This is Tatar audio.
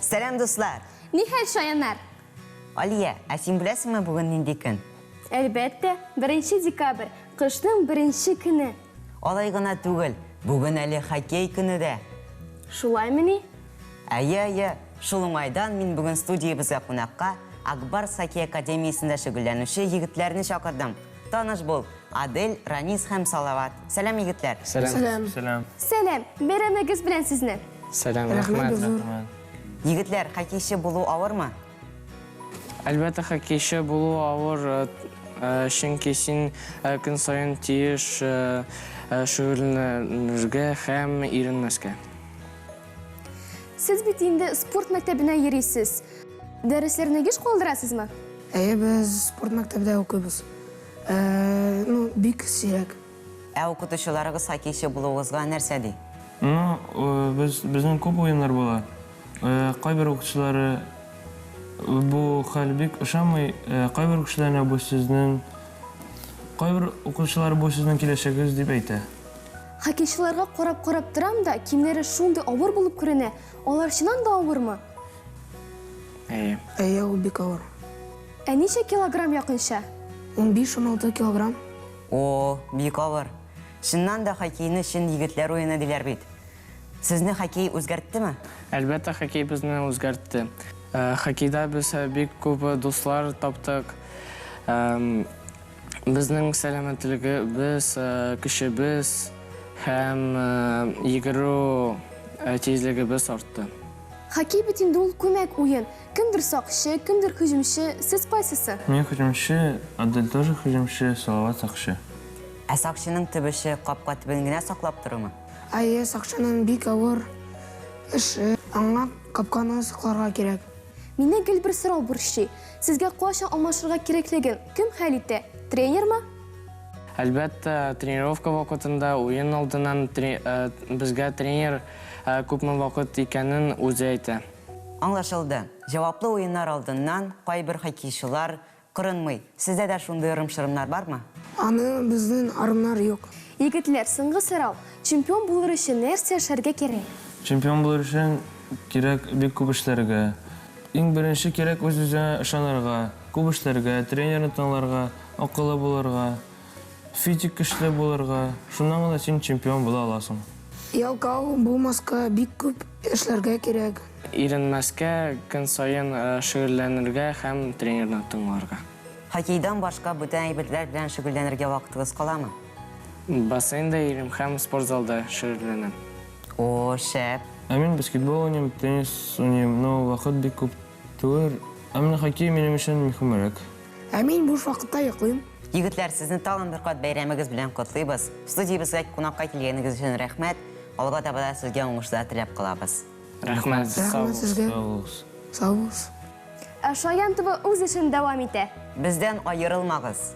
Selam dostlar. Nihal Şayanlar. Aliye, сен білесіңме бүгін нендей күн? Әлбәттә, 1 декабрь, қышның 1 көне. Олай ғана түгел, бүгін әлі хоккей күні де. Шулаймы ни? Әйе, шулыңайдан мен бүгін студиябызға қонаққа Акбар хоккей академиясында шүгілленуші егітлеріні шақырдым. Таныш бол, Адель, Ранис һәм Салават. Сәлем егітлер. Сәлем. Сәлем, бәрәмегіз білән сезні. Сәлем, рахмет. Егітлер, хоккейші болу ауыр ма? Әлбәттә, хоккейші болу ауыр, чөнки син көн сайын тиеш шөгыльләнергә һәм өйрәнмәскә. Сіз бит инде спорт мәктәбенә йөрисез. Дәресләрне геш калдырасызмы? Біз спорт мәктәбендә укыйбыз. Бик сирәк. Укытучыларыгыз хоккейші болуыңызга нәрсә ди? Безнең күп уеннар була. Кайбер укытучылары бу хәл бик ошамый, кайбер укытучылар бу сезнең киләчәгегез дип әйтә. Хоккейчыларга карап торам да, кимнәре шундый авыр булып күренә. Алар чыннан да авырмы? Әйе. Ул бик авыр. Ничә килограмм якынча? 15-16 килограмм. Бик авыр. Шыннан да хоккейны шын егетләр уены диләр бит. Сезне хоккей үзгәрттеме? Әлбәттә, хоккей безне үзгәртте. Хоккейда біз бик күп дуслар таптык. Безнең сәламәтлегебез, көчебез һәм йөгерү тизлегебез артты. Хоккей бит инде ул күмәк уен. Кемдер сакчы, кемдер һөҗүмче, сез кайсысы? Мен һөҗүмче, Адель тоже һөҗүмче, Салават сакчы. Сакчының төбеше капка төбен генә саклап торымы? Сакчының бик авыр эше. Аңа капканы сакларга кирәк. Мине гел бер сорау борчый. Сезгә кайчан алмашырга кирәклеген кем хәл итә? Тренермы? Әлбәттә, тренировка вакытында уен алдыннан безгә тренер күпме вакыт икәнен үзе әйтә. Аңлашылды. Җаваплы уеннар алдыннан кайбер хоккейчылар кырынмый. Сездә дә шундый ырым-шырымнар бармы? Аны безнең арымнар юк. Егетләр, соңгы сорау. Чемпион булыр өчен нәрсә эшләргә кирәк? Чемпион булыр өчен кирәк бик күп эшләргә. Иң беренче кирәк үз-үзенә ышанырга, күп эшләргә, тренерны тыңларга, акыллы булырга, физик көчле булырга. Шуннан гына син чемпион була аласың. Ялкау булмаска бик күп эшләргә кирәк. Өйрәнмәскә, көн сайын шөгыльләнергә һәм тренерны тыңларга. Хоккейдан башка бүтән әйберләр белән шөгыльләнергә вакытыгыз каламы? Бассейнда йөрим һәм спортзалда шөгыльләнәм. Шәп. Мин баскетбол уйныйм, теннис уйныйм, но вакыт бик күп түгел. Менә хоккей минем өчен мөһимрәк. Мин буш вакытта йоклыйм. Егетләр, сезне тагын бер кат бәйрәмегез белән котлыйбыз. Студиябызга кунакка килгәнегез өчен рәхмәт. Алга таба да сезгә уңышлар теләп калабыз. Рәхмәт. Сезгә. Сау булыгыз. Шаян ТВ үз эшен дәвам итә. Бездән аерылмагыз.